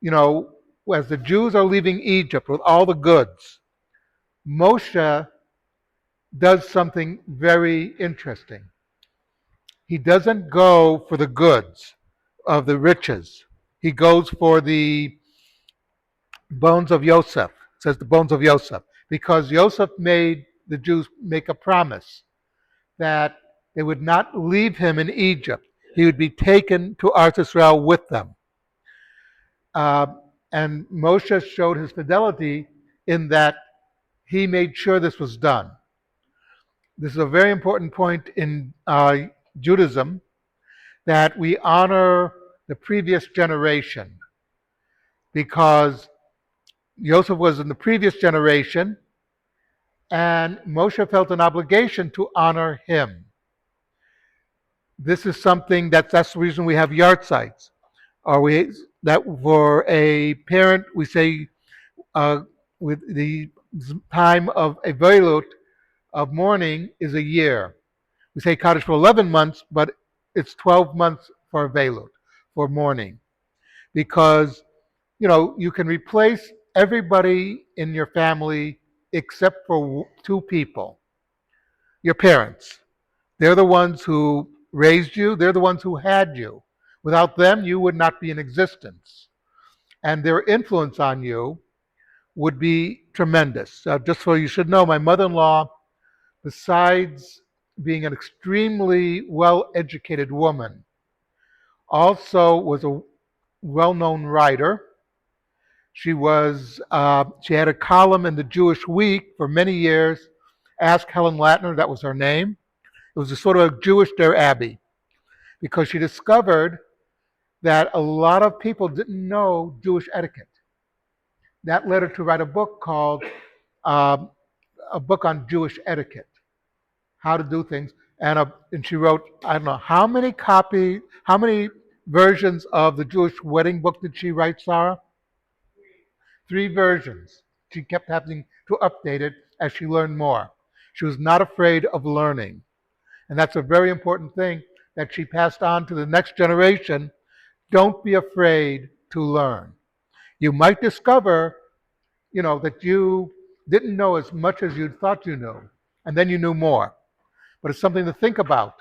you know, as the Jews are leaving Egypt with all the goods, Moshe does something very interesting. He doesn't go for the goods of the riches. He goes for the bones of Yosef. It says the bones of Yosef, because Yosef made the Jews make a promise that they would not leave him in Egypt. He would be taken to Eretz Israel with them. Uh, and Moshe showed his fidelity in that he made sure this was done. This is a very important point in Judaism, that we honor the previous generation, because Joseph was in the previous generation and Moshe felt an obligation to honor him. This is something that's the reason we have yard sites. Or we that for a parent we say uh, with the time of a velut of mourning is a year. We say Kaddish for 11 months, but it's 12 months for velut, for mourning, because you can replace everybody in your family except for two people, your parents. They're the ones who raised you, they're the ones who had you. Without them, you would not be in existence. And their influence on you would be tremendous. Just so you should know, my mother in law, besides being an extremely well educated woman, also was a well known writer. She had a column in the Jewish Week for many years. Ask Helen Latner, that was her name. It was a sort of a Jewish Der Abbey, because she discovered that a lot of people didn't know Jewish etiquette. That led her to write a book called uh, a book on Jewish etiquette, how to do things. And she wrote, I don't know how many versions of the Jewish wedding book did she write, Sarah? Three versions. She kept having to update it as she learned more. She was not afraid of learning. And that's a very important thing that she passed on to the next generation. Don't be afraid to learn. You might discover, that you didn't know as much as you thought you knew, and then you knew more. But it's something to think about.